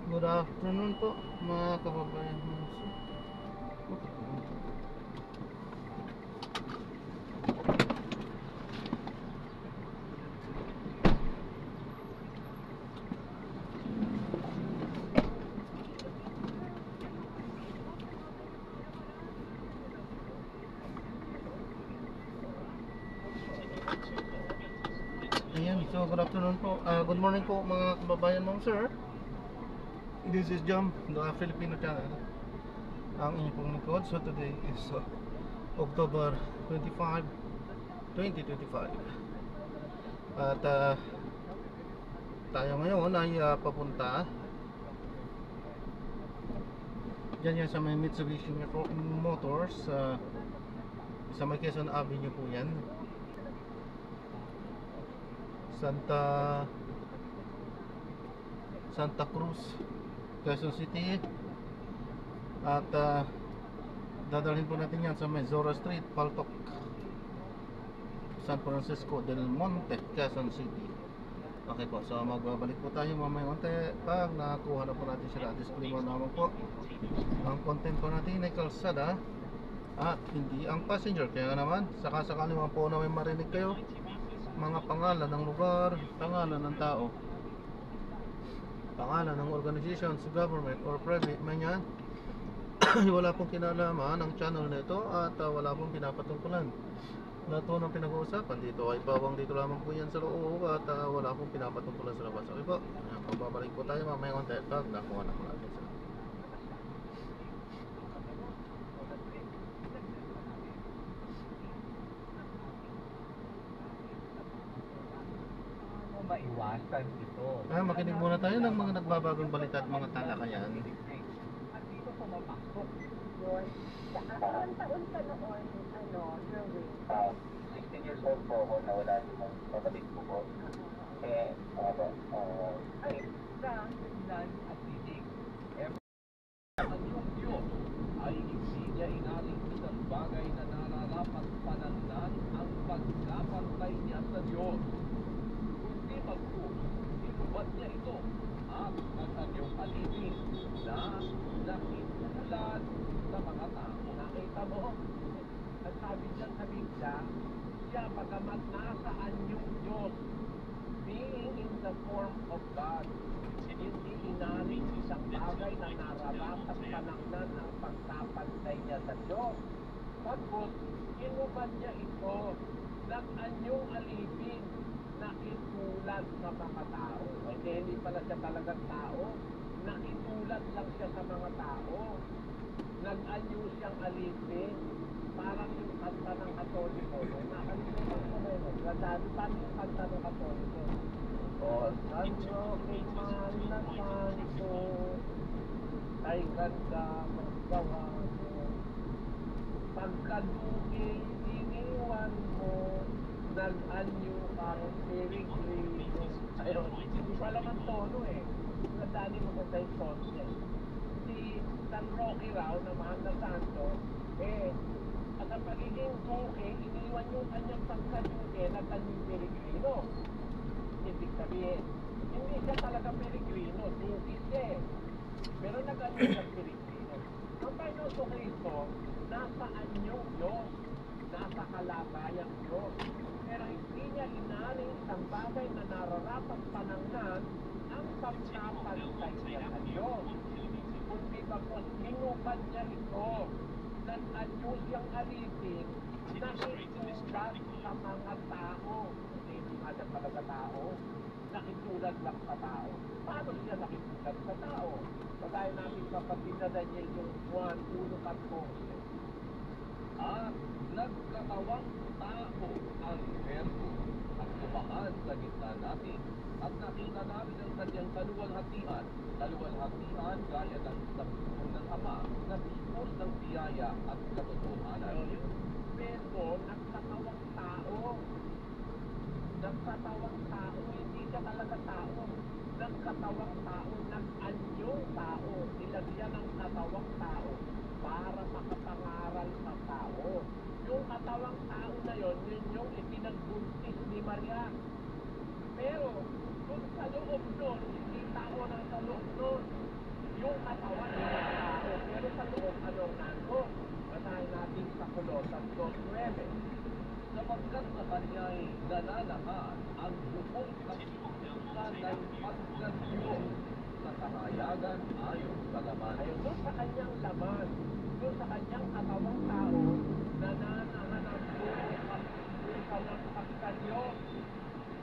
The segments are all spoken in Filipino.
Good afternoon po mga kababayan. Ayan, so good afternoon po. Good morning po mga kababayan, ma'am sir. This is Jam, the Filipino channel. Ang inyong pong lingkod. So today is October 25, 2025. At tayo ngayon ay papunta dyan yan sa may Mitsubishi Motors, sa may Quezon Avenue po yan, Santa Cruz, Quezon City. At dadalhin po natin yan sa may Zora Street, Paltok, San Francisco del Monte, Quezon City. Okay po, so magbabalik po tayo mamaya konti pag nakakuha na po natin sila. Disclaimer naman po, ang content po natin ay kalsada at hindi ang passenger. Kaya naman, sakasakali man po na may marinig kayo mga pangalan ng lugar, pangalan ng tao, pangalan ng organizations, government or private man yan, wala pong kinalaman ang channel nito at wala pong pinapatungkulan. Lahat po ng pinag-uusapan dito ay bawang dito lamang po yan sa loob at wala pong pinapatungkulan sa labas. Okay po, babalik po tayo mamaya konti pag nakuha na po natin sila. Maiwasan ito. Makinig muna tayo ng mga nagbabagong balita at mga talakayan. At dito pumapasok. Yun. Sa aking taon ka noon, Sherwin? 16 years old po ako, nawala yung kapatid ko po. Ay, Tingnan at tinig. Ang iyong Diyos ay hindi niya inaring isang bagay na nararapat panagnan ang pagkapantay niya sa Diyos. Kundi magkus, inubad niya ito at ang kanyang alipin na nakitulad sa mga tao. Nakita mo? At sabi niya sa Biblia, siya bagamat nasaan yung Diyos, being in the form of God, hindi inaring isang bagay na nararapat panangnan ang pagkapantay niya sa Diyos. Pagkos, inubad niya ito ng anyong alipin na itulad sa mga tao. Hindi pala siya talagang tao, nakitulad lang siya sa mga tao. Nag-anyo siyang alipin, parang yung kanta ng Katoliko. Nakalimutan ko na yun. Gandaan, paano yung kanta ng Katoliko? O, sanyo kimalasan ko, ay ganda magawa mo. Pagkalugi, iniwan mo, nag-anyo kang pirigrino. Ayun, hindi pa lang ang tono eh. Gandaan mo maganda yung tono niya. Si San Roque raw na Mahal na Santo, at ang pagiging duke, iniwan yung kanyang pagkaduke na kanyang pirigrino. Ibig sabihin, hindi siya talaga pirigrino, duke siya eh. Pero nag-ano siyang pirigrino. Ang Panginoon sa Kristo, nasa anyong Diyos, nasa kalagayang Diyos. Pero hindi niya inaring isang bagay na nararapat panangnan ang pagkapantay niya sa Diyos. Kundi bakit inubad niya ito, nag-anyo siyang alipin na itulad sa mga tao. Hindi nga siya talaga tao, nakitulad lang sa tao. Paano siya nakitulad sa tao? Kagaya namin kapatid na Daniel yung 1:14. At nagkatawang tao ang Verbo at tumahan sa gitna natin. At nakita namin ang kanyang kaluwalhatian. Kaluwalhatian gaya ng sampuan ng Ama na puspos ng biyaya at katotohanan. Yung Verbo, nagkatawang tao. Nagkatawang tao, hindi ka talaga tao. Nagkatawang tao, nag-anyong tao. Nilagyan ng katawang tao para makapangaral sa tao. Yung katawang tao na yon, yun yung ipinagbuntis ni Maria. Pero, kung sa loob nun, hindi tao ng sa loob nun. katawan ng mga tao, pero sa loob, anong nandun? Basahin natin sa Colosas 2:9. Sapagkat sa kanya'y nananahan ang buong kapitan ng pagkadiyos sa kahayagan ayon sa laman. Ayun, doon sa kanyang laman, doon sa kanyang katawang tao, nananahan ang buong kapitan ng pagkadiyos.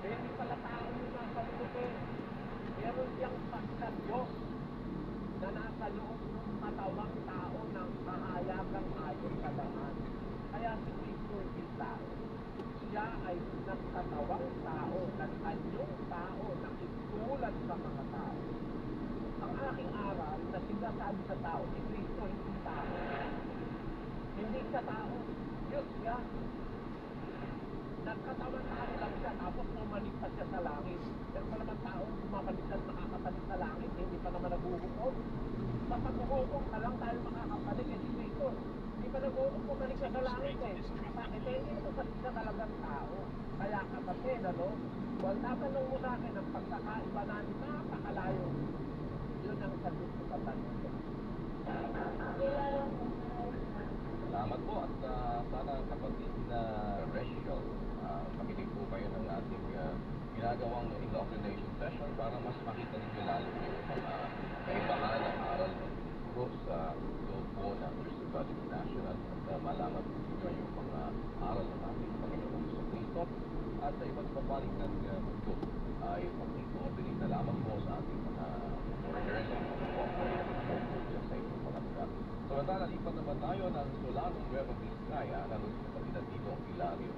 Kaya hindi pala tao yung nasa loob eh. Meron siyang pagkadiyos na nasa loob ng katawang tao ng kahayagang ayon sa laman. Kaya si Kristo yung tao. Siya ay nagkatawang tao, nag-anyong tao, nakitulad sa mga tao. Ang aking aral na sinasabi sa tao, si Kristo hindi tao. Hindi siya tao. Diyos siya. Nagkatawang tao lang siya, tapos bumalik pa siya sa langit. Pero pa naman tao, bumabalik at makakabalik sa langit, hindi pa naman naguhukom. Sa paghuhukom ka lang tayo makakabalik, si Kristo. Hindi pa naguhukom, bumalik ka sa langit eh. Bakit? Hindi mo sa talagang tao. Kaya kapatid, ano? Kung tatanong mo sa akin ang pagkakaiba natin, napakalayo. Yun ang sagot ko sa tanong ko. Salamat po at sana kapatid na Rachel, makinig po kayo ng ating ginagawang indoctrination session para mas makita ninyo lalo yung mga kaibahan ng aral ng guro sa loob po ng Christian God International at malaman po ninyo yung mga aral ng ating Panginoon sa Kristo at sa iba't ibang balik ng mundo ay pag-coordinate na lamang po sa ating mga foreigners at mga po sa inyong mga lugar. Samantala, lipat naman tayo ng Solanong Nueva Vizcaya na doon sa kapatid dito ang Hilario.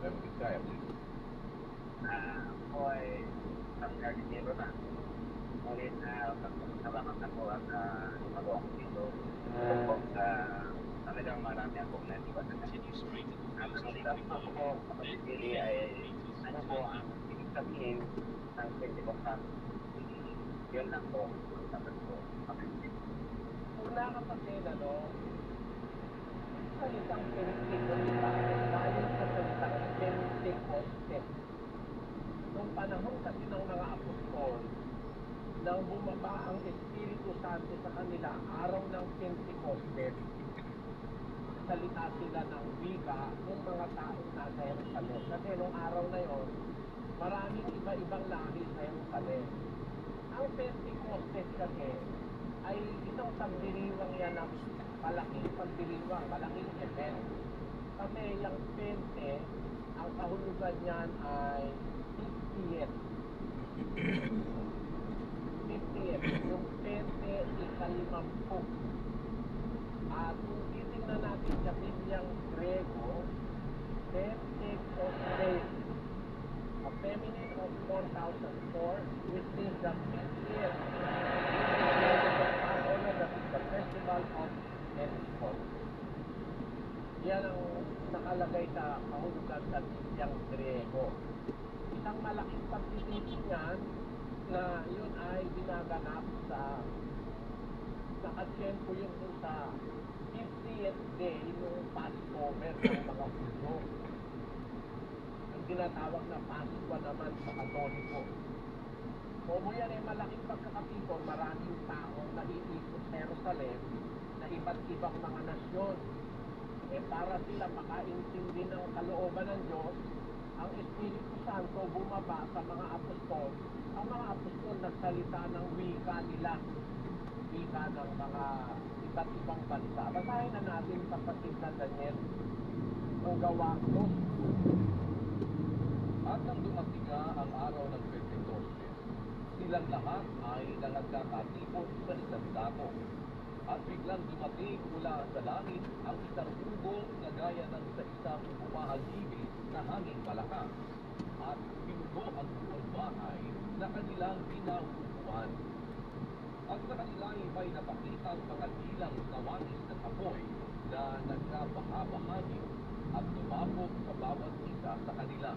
Nueva Vizcaya, please. Ako ay pag-gardenero na. Ngunit pagkakabangan ako at magawa ko dito. Talagang marami akong natiwan na. Ang isang ako kapatid ay ano po ang ibig sabihin ng Pentecostal. Yun lang po. Sabi ko, kapatid. Una kapatid, ano? Salitang Pentecostal, dahil sa salitang Pentecostal. Nung panahon kasi ng mga apostol, nang bumaba ang Espiritu Santo sa kanila, araw ng Pentecostes, salita sila ng wika ng mga taong nasa Jerusalem. Kasi nung araw na yon, maraming iba-ibang lahi sa Jerusalem. Ang Pentecostes kasi ay isang pagdiriwang yan ng malaking pagdiriwang, malaking event. Kasi yung Pente, ang kahulugan niyan ay 50th. 50th. Yung Pente, ika-50. At kung titignan natin sa Bibliang Grego, Pentecostes, a feminine of 4004, which means the 50th. The Festival of Pentecost. Yan ang nakalagay sa kahulugan sa Bibliang Grego. Isang malaking pagtitipin yan na yun ay binaganap sa nakatiyempo yun dun sa 50th day ng Passover ng mga Hudyo. Ang tinatawag na Paskwa naman sa Katoliko. Kung yan ay malaking pagkakapitol, maraming taong naiikot sa Jerusalem na iba't ibang mga nasyon. Para sila makaintindi ng kalooban ng Diyos, ang Espiritu Santo bumaba sa mga apostol. Ang mga apostol nagsalita ng wika nila, wika ng mga iba't ibang bansa. Basahin na natin kapatid na Daniel, ang gawa ko. At nang dumating ang araw ng Pentecostes, silang lahat ay nagkakatipon sa isang dako. At biglang dumating mula sa langit ang isang ugo na gaya ng sa isang humahagibis na hanging malakas. At binugo ang buong bahay na kanilang pinaupuan. At sa kanila ay may napakitang mga dilang na wanis ng apoy na nagkabaha-bahagi at tumapok sa bawat isa sa kanila.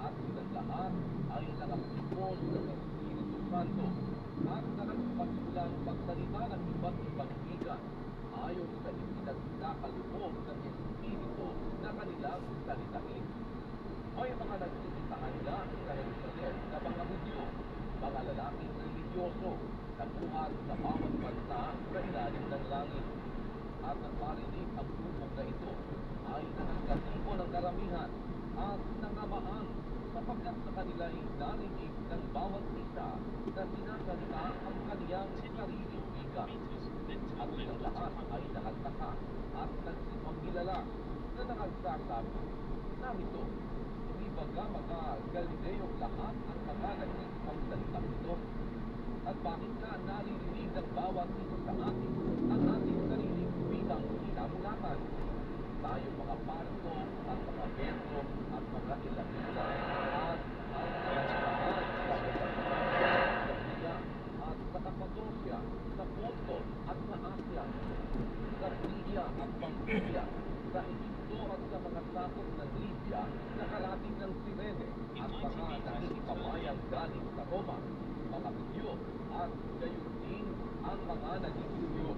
At silang lahat ay nakapipon ng Espiritu Santo at nakapagpulang pagsalita ng iba't ibang wika ayon sa ipinagkakaloob ng Espiritu na kanilang salitain. May mga nagsisitahan na sa Jerusalem na mga Hudyo, mga lalaking religyoso nabuhat sa bawat bansa sa ilalim ng langit. At ang marinig ang tubog na ito ay nakakatipo ng karamihan at nangamaan sapagkat sa kanila ay narinig ng bawat isa na sinasalita ang kaniyang sariling wika. At silang lahat ay nakagtaka at nagsipagkilala na nakagsasabi, narito, hindi baga mga Galileong lahat ang mga nagsipagsalita ito? At bakit nga naririnig ng bawat isa sa atin ang ating sariling wikang kinamulatan? Tayo mga Parto at mga Medo at mga Elamita at ang nagsasahan sa Galilea at sa Cappadocia, sa Ponto at sa Asia, sa Phrygia at Pamphylia, sa Egypto at sa mga sakop ng Libya na karating ng Cyrene at mga nakikipamayang galing sa Roma, mga Hudyo at gayon din ang mga naging Hudyo,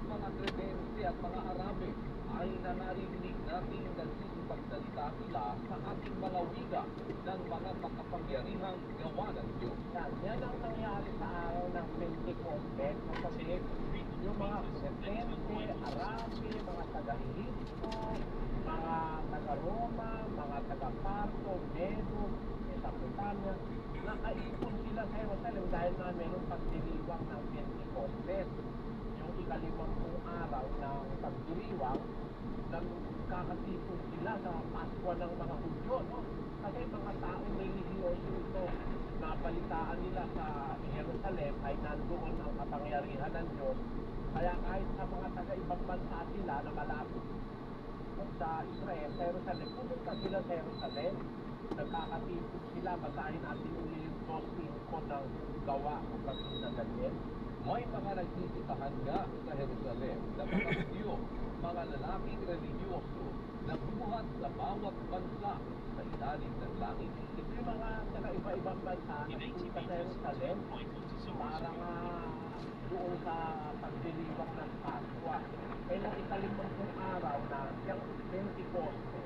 mga Cretense at mga Arabe ay nanarinig natin nagsisipagsalita sila sa ating mga wika ng mga makapangyarihang gawa ng Diyos. Yan ang nangyari sa araw ng Pentecoste kasi yung mga Cretense, Arabe, mga taga-Egypto, mga taga-Roma, mga taga-Parto, Medo, Mesopotamia, nakaipon sila sa Jerusalem dahil na mayroong pagdiriwang ng Pentecoste. Yung ika-50 araw ng pagdiriwang, nagkakatipon sila sa Paskwa ng mga Hudyo, no? Kasi mga taong religyoso ito, nabalitaan nila sa Jerusalem ay nandoon ang kapangyarihan ng Diyos. Kaya kahit sa mga taga-ibang bansa sila na malapit sa Israel, sa Jerusalem, pumunta sila sa Jerusalem, nagkakatipon sila. Basahin natin uli yung 2:5 ng Gawa kung pagsin na ganyan. May mga nagsisitahan nga sa Jerusalem na mga Hudyo, mga lalaking religyoso na buhat sa bawat bansa sa ilalim ng langit. Ito yung mga taga-iba-ibang bansa na punta sa Jerusalem para nga doon sa pagdiriwang ng Paskwa. Eh, nung ika-50 araw na yung Pentecoste,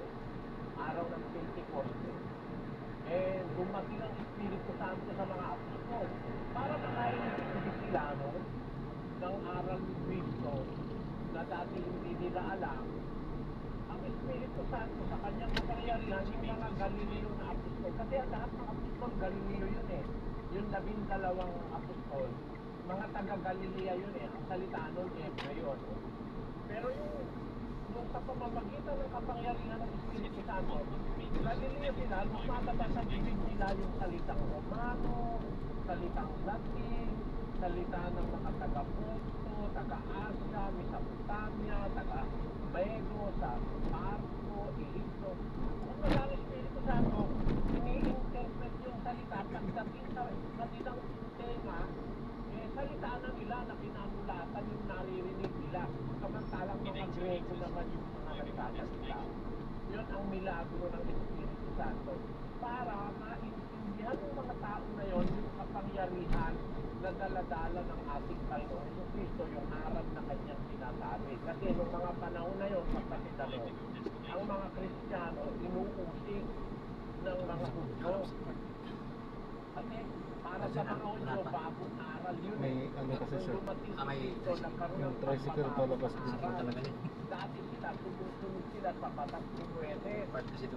araw ng Pentecoste, eh, dumating ang Espiritu Santo sa mga apostol para makainig sila, no, ng aral ni Cristo na dati hindi nila alam. Ang Espiritu Santo sa kanyang kapangyarihan yung mga Galileo na apostol. Kasi ang lahat ng apostol, Galileo yun eh. Yung 12 apostol, mga taga-Galilea yun eh. Ang salita nun, Hebreo. Pero yung sa pamamagitan ng kapangyarihan ng Espiritu Santo, Galileo sila, lumalabas sa bibig nila yung salitang Romano, salitang Latin, salita ng mga taga-Ponto, taga-Asia, Mesopotamia, taga-Medo, sa Parto, Egypto. Kung wala ang Espiritu Santo, ini-interpret yung salita pagdating sa kanilang tema, eh, salita na nila na pinamulatan yung naririnig nila. Samantalang mga Grego naman yung mga nagsasalita. Yun ang milagro ng Espiritu Santo para maintindihan ng mga tao na yon yung kapangyarihan na daladala ng ating Panginoon Hesus Kristo, yung aral na kanyang sinasabi. Kasi noong mga panahon na yon, kapatid, ang mga Kristiyano inuusig ng mga Hudyo. Kasi para sa mga Hudyo, bagong aral yun. May ano kasi sir, Dumating si Kristo, nagkaroon yung ng tricycle palabas din po aral. talaga niya. Dati sila, tumusunod sila sa batas ni Moises.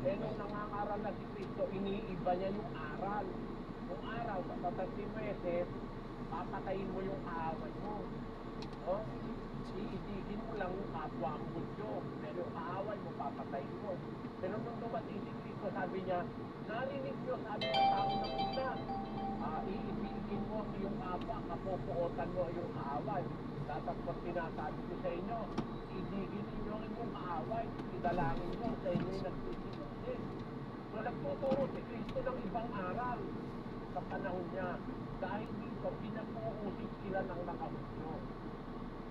Eh, nung nangangaral na si Kristo, iniiba niya yung aral. Yung aral sa batas ni Moises, papatayin mo yung kaaway mo. No? Iidigin mo lang yung kapwa ang Hudyo. Pero yung kaaway mo, papatayin mo. Pero nung dumating si Kristo, sabi niya, narinig niyo, sabi ng tao na una, iidigin mo ang iyong kapwa, kapupuotan mo yung kaaway. Dapat pag sinasabi ko sa inyo, idigin ninyo ang inyong kaaway, idalangin mo sa inyo'y nagsisimusin. So nagtuturo si Kristo ng ibang aral sa panahon niya. Dahil dito, pinapuusip sila ng mga Hudyo.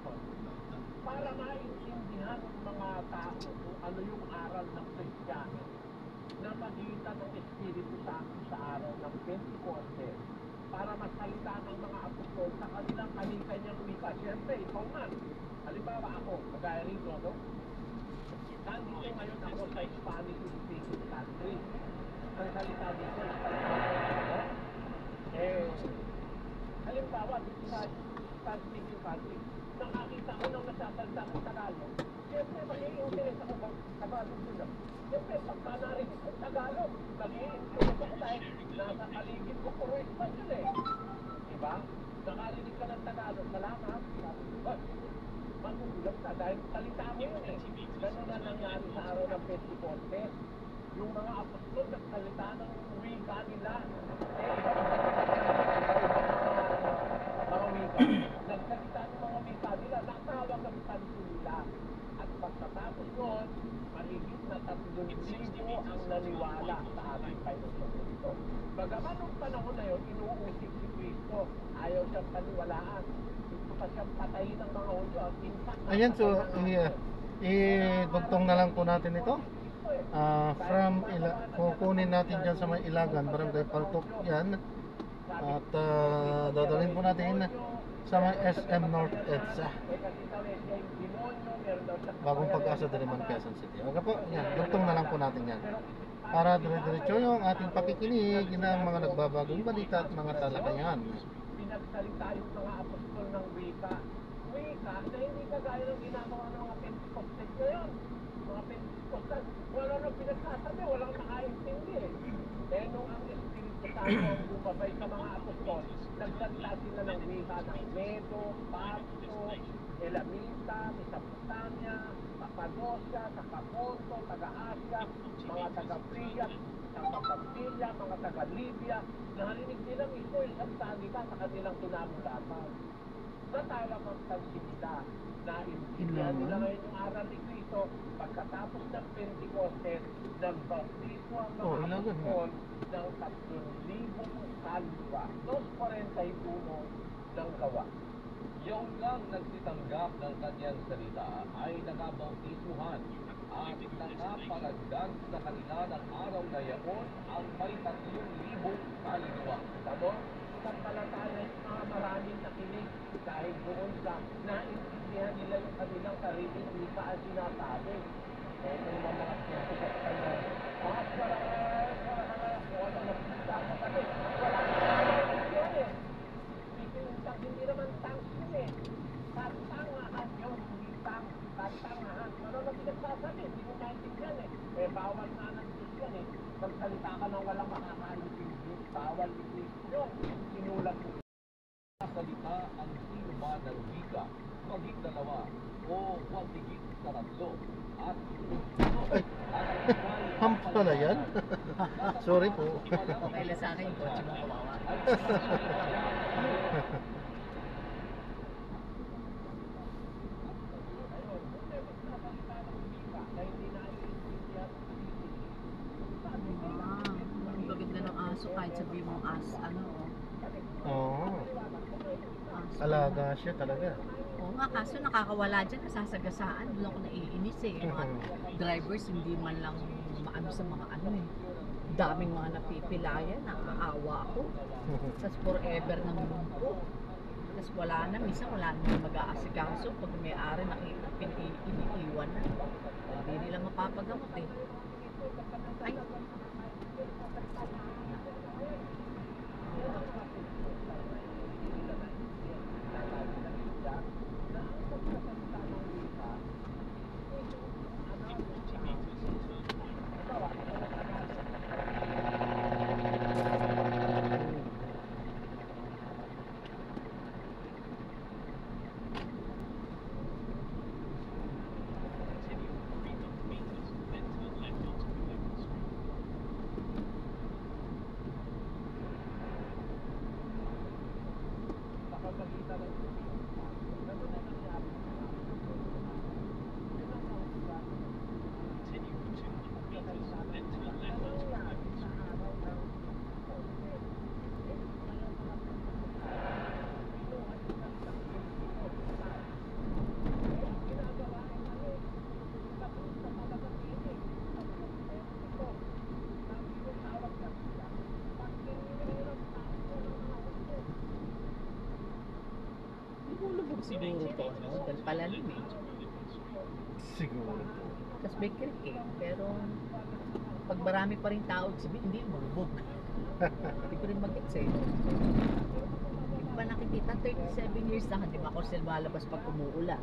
So, para maintindihan ng mga tao kung ano yung aral ng Kristiyano na magitan ng Espiritu Santo sa araw ng Pentecoste para masalita ng mga apostol sa kanilang kanyang wika. Siyempre, ikaw man. Halimbawa ako, magaya rito, no? Nandito ngayon ako sa Spanish-speaking country. Ang salita dito, no? Eh, halimbawa, dito sa speaking country, nakakita ko nang nasasalta ng Tagalog, siyempre mag-i-interest ako ba Tagalog sila. Siyempre, pagka narinig ko Tagalog, mag-i-interest ako dahil nasa paligid ko puro Espanyol eh. Diba? Nakarinig ka ng Tagalog, salamat. Magugulat ka dahil salita mo yun eh. Ganun na nangyari sa araw ng Pentecostes. Yung mga apostol nagsalita ng wika nila. Mga wika. Nagsalita ng mga wika nila. Natawag ang pansin nila. At pagkatapos noon, mahigit na 3,000 ang naniwala sa ating Panginoon Kristo. Bagaman nung panahon na yun, inuusik si Kristo. Ayaw siyang paniwalaan. Gusto pa siyang patayin ng mga Hudyo. Ayan, so idugtong na lang po natin ito. Kukunin natin dyan sa may Ilagan, Barangay Paltok yan. At dadalhin po natin sa may SM North EDSA. Bagong Pag-asa Diliman, Quezon City. Okay po, yan, dugtong na lang po natin yan. Para dire-diretso yung ating pakikinig ng mga nagbabagong balita at mga talakayan. Pinagsalita yung mga apostol ng wika. Wika na hindi kagaya ng ginagawa ng mga Pentecostes ngayon. Mga Pentecostes, wala nang pinagsasabi, walang nakaintindi eh. Eh nung ang Espiritu Santo ang bumabay sa mga apostol, nagsalita sila ng wika ng Medo, Parto, Elamita, Mesopotamia, Cappadocia, Ponto, taga-Asia, mga taga-Phrygia, taga-Pamphylia, mga taga-Libya, narinig nila mismo isang salita sa kanilang kinamulatan. Natawag ang pansin nila na intindihan nila ngayon yung aral ni Cristo. Pagkatapos ng Pentecostes, nagbaptiso ang mga apostol ng 3,000 kaluluwa. 2,41 ng gawa. Yung lang nagsitanggap ng kanyang salita ay nakabautisuhan at nakaparagdag sa kanila ng araw na yaon ang may 3,000 kaluluwa. Tamo, sampalataya yung mga maraming nakinig dahil doon sa naintindihan nila yung kanilang sariling wika ang sinasabi. Eh, yung mga Pentecostes na wala na pisa mo kasi wala na yun eh. Hindi naman thanks yun eh. Tatangahan yun, hindi tatangahan. Ano na pinagsasabi? Hindi mo maintindihan eh. Eh, bawal na ng Diyos yan eh. Magsalita ka ng walang makakaintindi. Bawal ni Cristo yun. Sinulat mo. Salita ang sino man ng wika, maging dalawa o huwag higit sa 3 at Hump pala yan? Sorry po. Okay lang sa akin, kotse mo kawawa. Ang gaganda ng aso kahit sabihin mong ano. Oo. Aso. Alaga siya talaga. Oo nga, kaso nakakawala dyan, nasasagasaan. Doon ako naiinis eh. Yung mga drivers hindi man lang maano sa mga ano eh. Daming mga napipilayan, nakakaawa ako. Tapos forever ng lumpo. Tapos wala na, minsan wala na mag-aasikaso. Pag may-ari iniiwan na. Hindi nila mapapagamot eh. Ay. Siguro to, no? Dahil palalim eh. Siguro. Tapos may creek eh. Pero pag marami pa rin tao, sabihin, hindi marubog. Hindi ko rin mag-gets eh. ba nakikita? 37 years na, di ba ako sila malabas pag umuulan?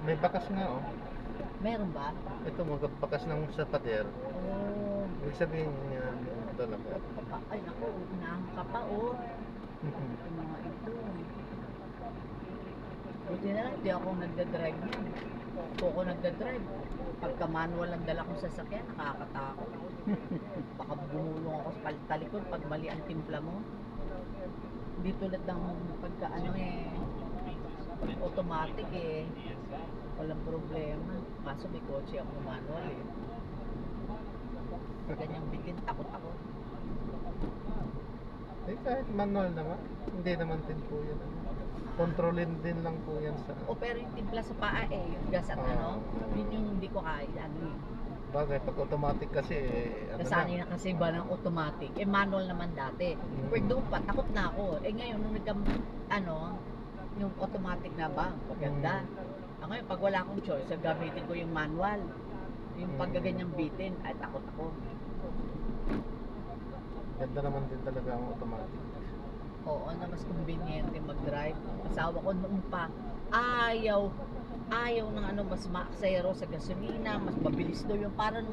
May bakas nga oh. Meron ba? Ito, magbakas ng sa pader. Oh, Ibig sabihin niya, talaga. ay naku, unahan ka pa oh. Yung mga ito. Buti na lang, di ako nagdadrive yan. Kung ako nagdadrive, pagka manual ang dala kong sasakyan, nakakatakot. Baka bumulong ako sa talikod pag mali ang timpla mo. Hindi tulad ng pagka automatic walang problema. Kaso may kotse ako manual Ganyang bitin, takot ako. Kahit manual naman, hindi naman din po yan. Kontrolin din lang po yan sa... O pero yung timpla sa paa yung gas at yun yung hindi ko kaya. Bagay, pag automatic kasi, Nasanay na kasi ba ng automatic? Manual naman dati. Pero doon pa, takot na ako. Ngayon, nung yung automatic na ba, maganda. Ngayon, pag wala akong choice, gamitin ko yung manual. Yung pagkaganyang bitin, ay takot ako. Ganda naman din talaga ang automatic. Oo, na mas convenient mag-drive. Asawa ko noon pa, ayaw ng mas maaksayro sa gasolina, mas mabilis daw yung parang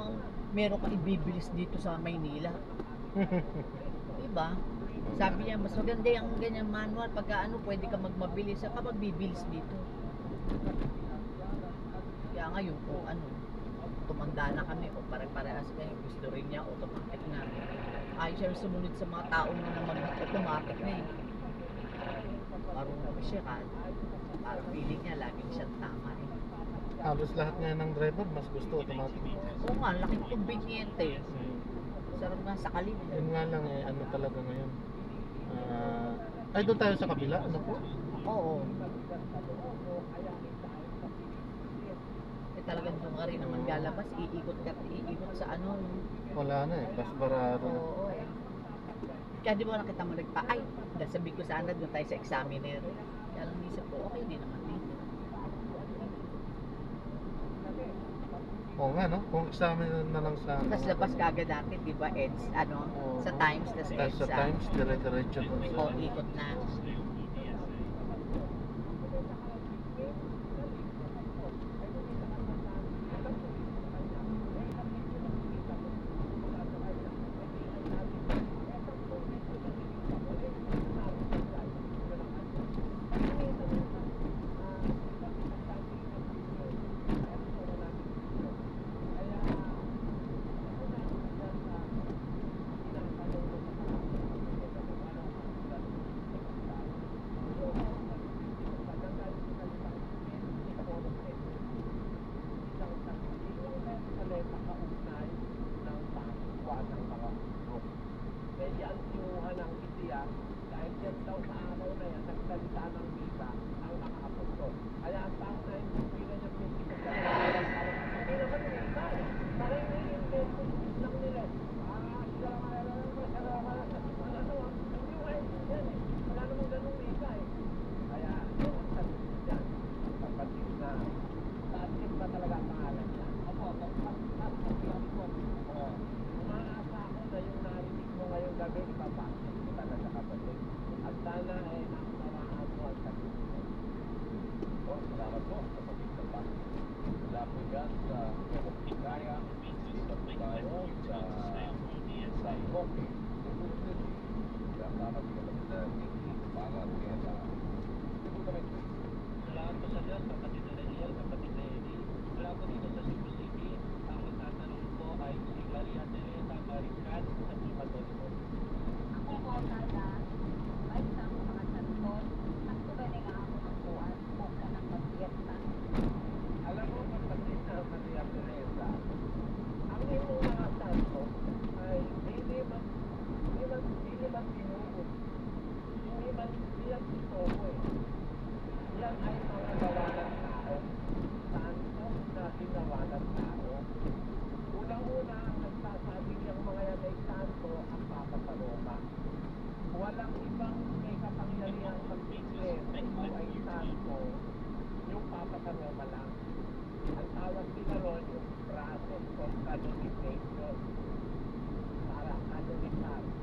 meron ka ibibilis dito sa Maynila. Diba? Sabi niya, mas maganda yung ganyan manual, pagka pwede ka magmabilis, ka magbibilis dito. Kaya ngayon kung tumanda na kami o pare-parehas kayo, gusto rin niya automatic na. Ayaw siya sumunod sa mga taong na mag-automatic na Marunong siya parang feeling niya, laging siyang tama Halos lahat nga ng driver, mas gusto automatic. Oo nga, laking conveniente. Sarap nga sa kalin. Yun nga lang talaga ngayon. Ay, doon tayo sa kabila, po? Oo. Talagang doon ka rin naman lalabas, iikot sa Wala na basbarado na. Oo Kaya di ba nakita mo sabi ko sana doon tayo sa examiner. Kaya lang isip ko, okay din naman dito. Oo nga no, kung examiner na lang sa Tapos labas kagad natin, di ba, EDS, sa Times, tapos EDS. Sa Times, dire-diretso doon sa... ikot na. Canonization para canonizar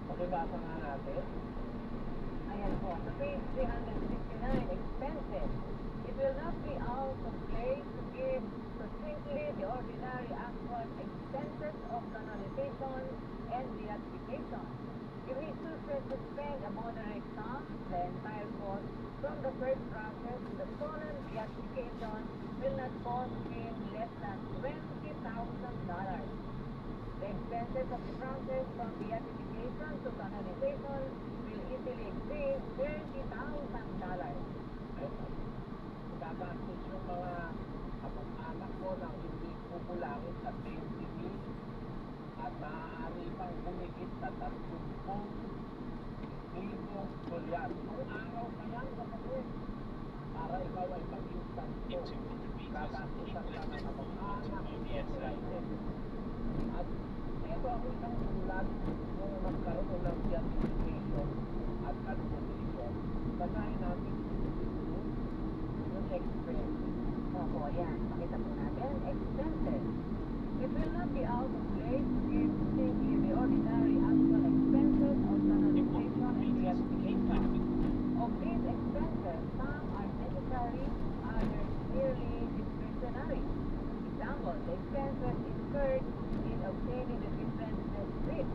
Pakibasa nga natin. Ayan po, sa page 369, expenses. It will not be out of place to give succinctly the ordinary actual expenses of canonization and beatification. If he chooses to spend a moderate sum, the entire cost from the first process to the solemn beatification will not cost him less than $20,000. The expenses of the process from beatification to canonization will easily exceed $30,000. Gagastos yung mga kapag-anak mo ng hindi kukulangin sa 20 mil at maaari pang kumikit sa 30 milyon dolyar. Kung araw pa yan, kapatid, para ikaw ay maging santo, gagastusan ka ng kapag-anak, at ito ang isang ulat kung magkaroon ng beatification at canonization. Bagayin natin yung expense. Opo, ayan. Pakita po natin. Expenses. It will not be out of place to give simply the ordinary actual expenses of canonization and beatification. Of these expenses, some are necessary, others merely discretionary. Example, the expenses incurred in obtaining the different scripts.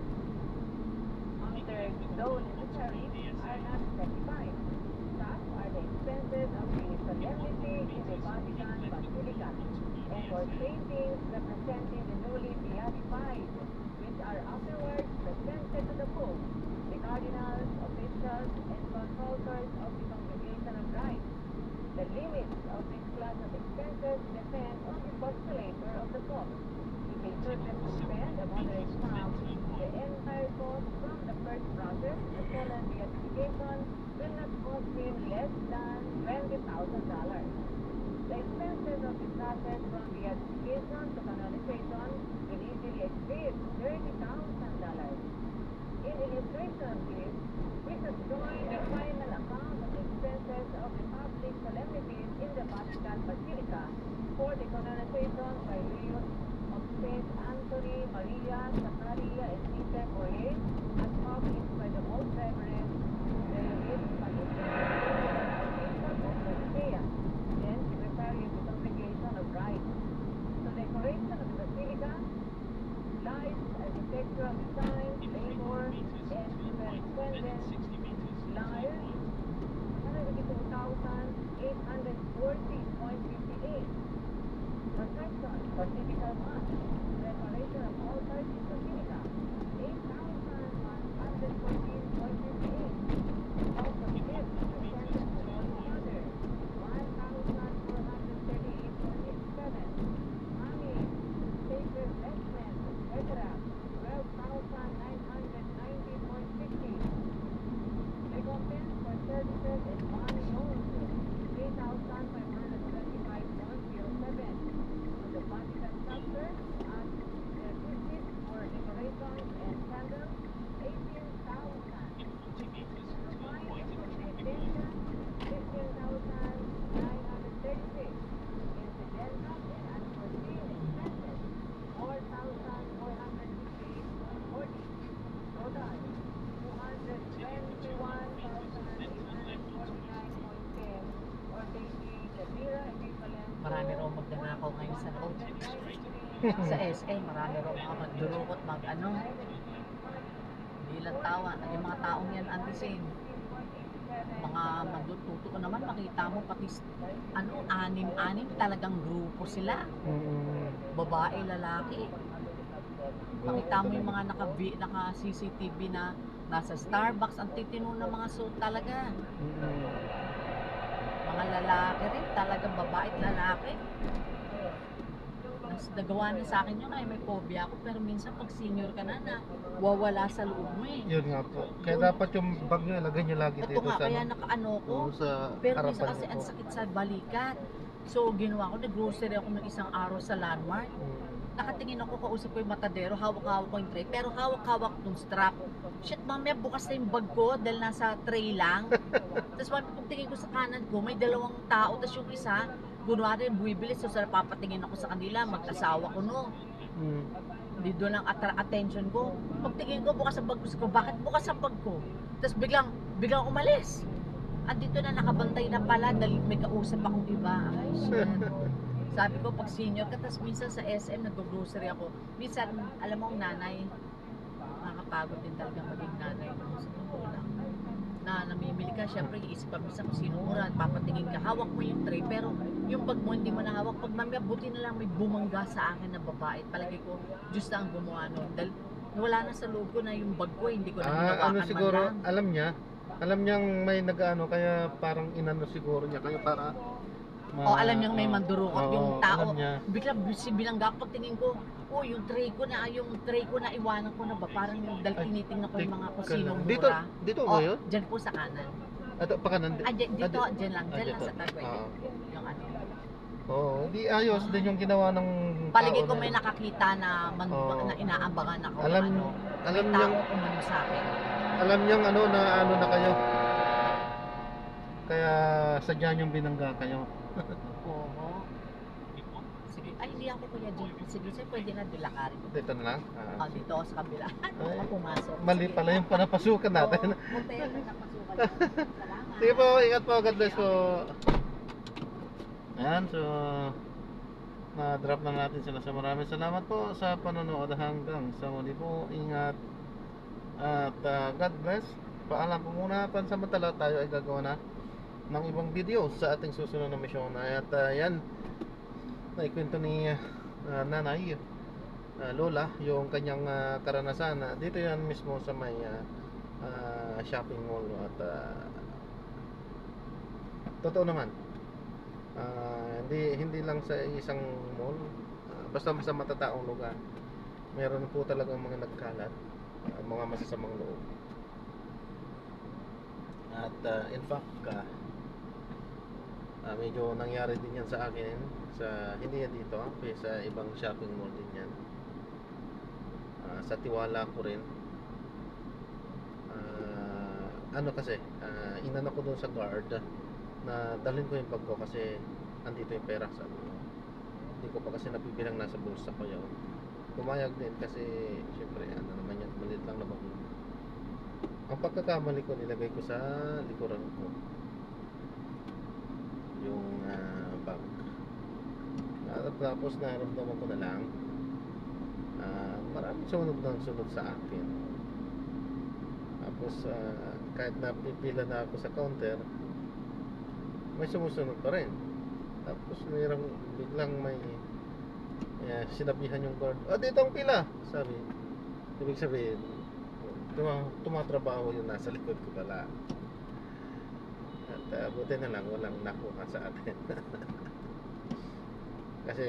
Others, though necessary, are not specified. Such are the expenses of the solemnity in the Vatican Basilica, and for paintings representing the newly beatified, which are afterwards presented to the Pope, the cardinals, officials, and consultors of the Congregation of Christ. The limits of this class of expenses depend on the postulator of the Pope. If he chooses to spend a moderate sum, the entire cost from the first process, the solemn beatification, will not cost him less than $20,000. The expenses of the process from beatification to canonization will easily exceed $30,000. In illustration of this, we should join the final account of the expenses of the public solemnities in the Vatican Basilica for the canonization by Leo of Saint Anthony, Maria, Zacharia, and Peter Boyer, as published by the Most Reverend Benedict Bishop of Nicaea, then Secretary of the Congregation of Christ. The decoration of the Basilica, lights, architectural design, labor, and superintendent, lyres, 182,840.58. Procession, Pontifical Mass, preparation of altars in Basilica, 8,114.58. House of Gifts, presented to Holy Father, 1,438.87. Money, sacred vestments, etc., 12,990.60. Recompense for services and money loans, 3,525.07. On the Vatican structure, as their receipts for decorations and candles, 18,000. Provide accommodation, 15,936. Incidental and unforeseen expenses, 4,458.40. Total, 221,849.10, or taking the lira equivalent to Marami raw magnanakaw ngayon sa loob. Sa SM, marami raw mga magdurukot, hindi lang tawa. Yung mga taong yan, antisin. Mga magdututo ko naman, makita mo pati, anim-anim, talagang grupo sila. Babae, lalaki. Makita mo yung mga naka-CCTV na nasa Starbucks, ang titino ng mga suit talaga. Mga lalaki rin, talagang babae at lalaki. Nagawa na sa akin yun ay may phobia ako, pero minsan pag senior ka na, wawala sa loob mo eh. Yun nga po. Kaya dapat yung bag nyo, ilagay nyo lagi Ito dito nga, sa, kaya nakaano ko. sa Pero minsan harapan kasi nyo ang po. sakit sa balikat. So ginawa ko, nag-grocery ako ng isang araw sa Landmark. Nakatingin ako, kausap ko yung matadero, hawak-hawak ko yung tray, pero hawak-hawak yung strap. Shit, mamaya bukas na yung bag ko dahil nasa tray lang. Tapos mamaya pagtingin ko sa kanan ko, may dalawang tao, tapos yung isa, kunwari buwibili, so sa papatingin ako sa kanila, mag-asawa ko no. Hindi doon ang attention ko. Pagtingin ko, bukas ang bag ko. Bakit bukas ang bag ko? Tapos biglang umalis. Andito na, nakabantay na pala dahil may kausap akong iba. Ay, shit. Sabi ko, pag senior ka, tapos minsan sa SM, nag-grocery ako. Minsan, alam mo, ang nanay, nakakapagod din talaga maging nanay. Sa totoo lang. Na namimili ka, syempre iisip pa minsan kung sino mura, papatingin ka, hawak mo yung tray, pero yung bag mo hindi mo na hawak. Pag mamaya, buti na lang may bumangga sa akin na babae. Palagi ko, Diyos na ang gumawa nun. Dahil wala na sa loob ko na yung bag ko, hindi ko na hinawakan Ano siguro, man lang. alam niyang may nag-ano, kaya parang inano siguro niya, kaya para O alam niyang may mandurukot yung tao. alam niya. Bigla si bilangga pagtingin ko, oh yung tray ko na iwanan ko na ba? Parang dahil Ay, tinitingnan ko yung mga Teka kusinong lang. mura. Dito ba Oh, yun? dyan po sa kanan. Pa kanan. Dyan lang dito. sa tagway. Oo. Yung ano. Di ayos din yung ginawa ng Palagi tao ko na may yun. nakakita na Oo. na inaabangan ako. Alam ano, alam may niyang tao umano sa akin. alam niyang ano na kayo. Kaya sadya niyong binangga kayo. Oo. Sige, ay hindi ako kuya dyan. Sige, sir, pwede na dilakarin. Dito na lang. Dito ako sa kabila. Ay, Ako pumasok. Mali Sige. pala yung panapasukan natin. Oo, hotel na napasukan natin. Salamat. Sige po, ingat po. God bless po. Ayan, so na-drop na natin sila. So maraming salamat po sa panonood hanggang sa muli po. Ingat at God bless. Paalam po muna. Pansamantala tayo ay gagawa na ng ibang video sa ating susunod na misyon. At yan, naikwento ni nanay, lola, yung kanyang karanasan. Dito yan mismo sa may shopping mall. At totoo naman, hindi lang sa isang mall, basta sa matataong lugar, meron po talagang mga nagkalat, mga masasamang loob. At in fact, medyo nangyari din yan sa akin, hindi yan dito, sa ibang shopping mall din yan. Sa tiwala ko rin, kasi inano ko doon sa guard na dalhin ko yung bag ko kasi andito yung pera, sabi ko. Hindi ko pa kasi napibilang, nasa bulsa ko yun. Pumayag din kasi syempre naman yan, maliit lang naman. Ang pagkakamali ko, nilagay ko sa likuran ko yung bag. At tapos naramdaman ko na lang maraming sunod sa akin. Tapos kahit napipila na ako sa counter, may sumusunod pa rin. Tapos biglang may sinabihan yung guard, dito ang pila, sabi. Ibig sabihin, tumatrabaho yung nasa likod ko pala. At buti na lang walang nakuha sa atin. Kasi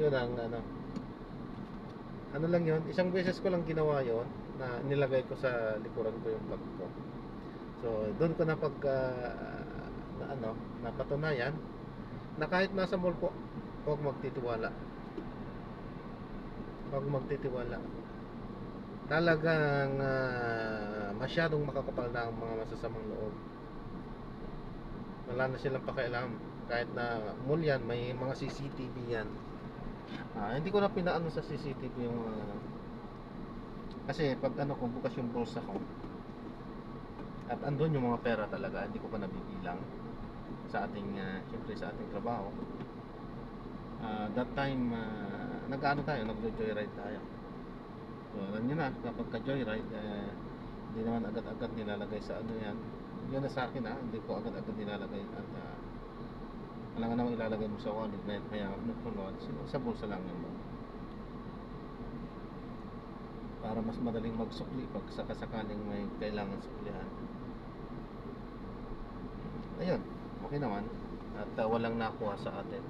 yun ang ano lang yun, isang beses ko lang ginawa yun, na nilagay ko sa likuran ko yung bag ko. So doon ko napatunayan na kahit nasa mall po, huwag magtitiwala. Talagang masyadong makakapal na ang mga masasamang loob. Wala na silang pakialam. Kahit na mall yan, may mga CCTV yan. Hindi ko na pinaano sa CCTV yung kasi pag kung bukas yung bulsa ko at andun yung mga pera talaga, hindi ko pa nabibilang sa ating syempre sa ating trabaho. That time nag-joyride tayo. So alam nyo na, kapag ka-joyride hindi naman agad-agad nilalagay sa yan. Yun na sa akin, hindi ko agad-agad nilalagay at wala nga naman ilalagay mo sa wallet na kaya sa bulsa lang yun para mas madaling magsukli pag sakasakaling may kailangan suklihan. Ayun, okay naman at walang nakuha sa atin,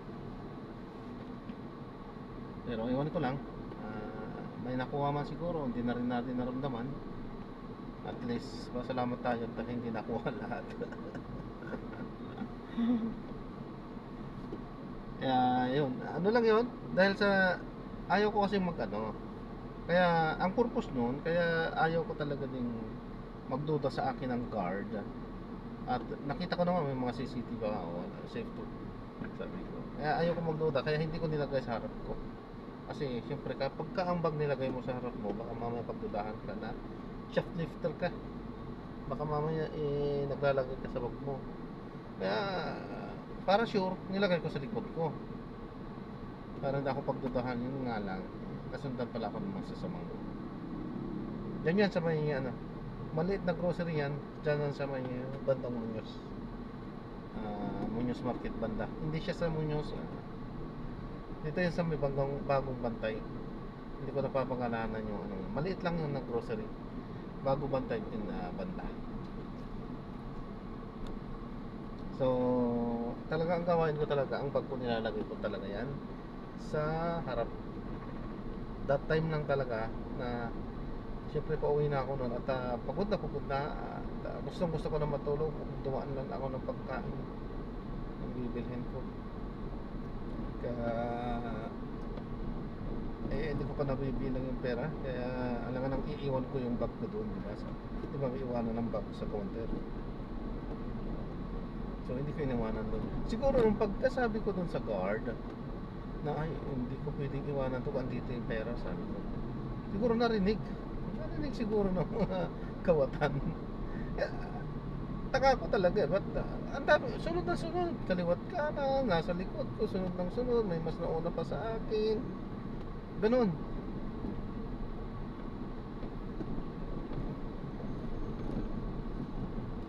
pero iwan ko lang, may nakuha man siguro, hindi na rin natin naramdaman. At least masalamat tayo at hindi nakuha lahat. Yun, ano lang yun, dahil sa ayaw ko kasi kaya ang purpose nun, kaya ayaw ko talaga ding magduda sa akin ng guard. At nakita ko naman may mga CCTV safe to, sabi ko. Kaya ayaw ko magduda, kaya hindi ko nilagay sa harap ko. Kasi siyempre kapag ka ang bag nilagay mo sa harap mo, baka mamaya pagdudahan ka na shoplifter ka. Baka mamaya naglalagay ka sa bag mo. Kaya para sure, nilagay ko sa likod ko. Para hindi ako pagdudahan, yun nga lang. Nasundan pala ako ng masasamang. Diyan yan sa may maliit na grocery yan. Diyan sa may bandang Muñoz. Muñoz Market banda. Hindi siya sa Muñoz. Dito yan sa may bagong bantay. Hindi ko napapangalanan yung maliit lang yung na grocery. Bago bantay din banda. So, talaga ang gawain ko talaga, ang bag ko nilalagay ko talaga yan sa harap. That time lang talaga na siyempre pauwi na ako noon at pagod na gustong gusto ko na matulog, dumaan lang ako ng pagkain ang bibilhin ko. Kaya hindi ko pa nabibilang yung pera, kaya alangan nang iiwan ko yung bag ko doon, diba? So, di ba may iwanan ng bag sa counter, so hindi ko iniwanan doon. Siguro nung pagkasabi ko doon sa guard na ay hindi ko pwedeng iwanan to, andito yung pera, sabi ko, siguro narinig siguro ng mga kawatan. Taka ko talaga, ba't ang dami, sunod na sunod, kaliwat kanan, nasa likod ko, sunod ng sunod, may mas nauna pa sa akin, ganun.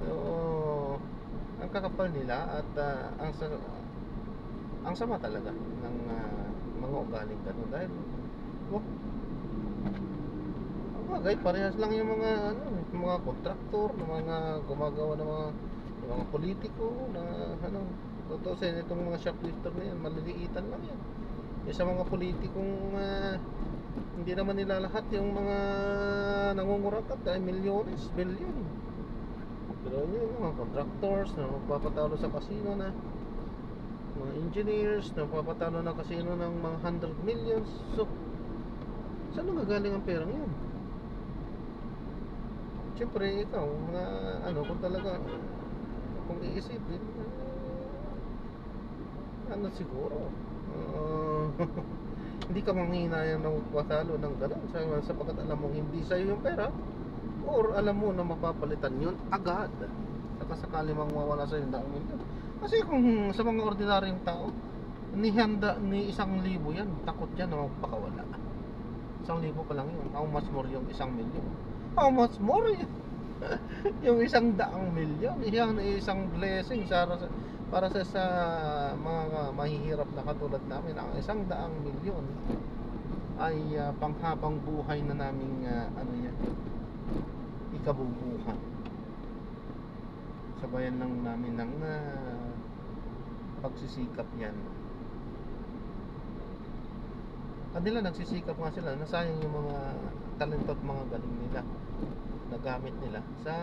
So ang kakapal nila at ang sama talaga ng mga ugaling ganun, dahil bagay, parehas lang yung mga kontraktor, ng mga gumagawa ng mga politiko na totoo sa itong mga shoplifter na yan, maliliitan lang yan. Yung sa mga politikong hindi naman nila lahat yung mga nangungurakat dahil milyones, bilyon. Pero yun, mga contractors na magpapatalo sa casino na mga engineers na magpapatalo ng casino ng mga 100 millions. So, saan nagagaling ang perang yun? Siyempre ikaw kung talaga kung iisipin siguro hindi ka manghihinayang ng patalo ng gano'n sapagkat alam mo hindi sa'yo yung pera, or alam mo na mapapalitan yun agad saka sakali mang mawala sa'yo yung daang milyon. Kasi kung sa mga ordinaryong tao nihanda ni 1,000 yan, takot yan na magpakawala. 1,000 pa lang yun, how much more yung 1 milyon? How much more yung 100 milyon? Yan ay isang blessing para sa mga mahihirap na katulad namin. Ang 100 milyon ay panghabang buhay na naming yan, ikabubuhan. Sabayan lang namin ng pagsisikap yan. Kanila nagsisikap nga sila, nasayang yung mga talento at mga galing nila, nagamit nila sa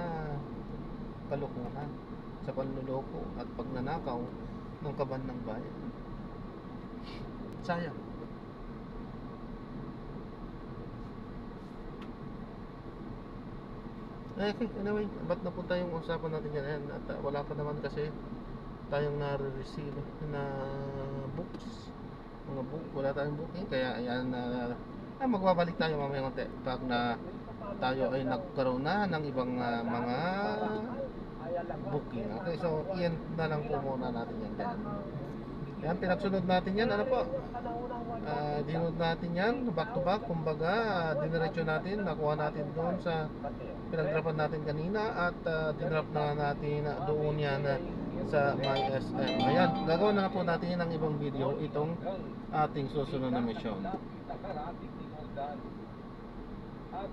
kalukuhan, sa panluloko at pagnanakaw ng kaban ng bayan. Sayang. Okay, anyway, ba't na po tayong usapan natin yan? At wala pa naman kasi tayong nare-receive na books, mga book, wala tayong booking, kaya ayan magbabalik tayo mamaya konti pag na tayo ay nagkaroon na ng ibang mga booking. Okay, so iyan na lang po muna natin yan. Yan, pinagsunod natin yan, dinunod natin yan back to back, kumbaga diniretso natin, nakuha natin doon sa pinagdrapan natin kanina at dinrap na natin doon yan sa MySM. Ayan, gagawin na po natin ng ibang video itong ating susunod na mission. At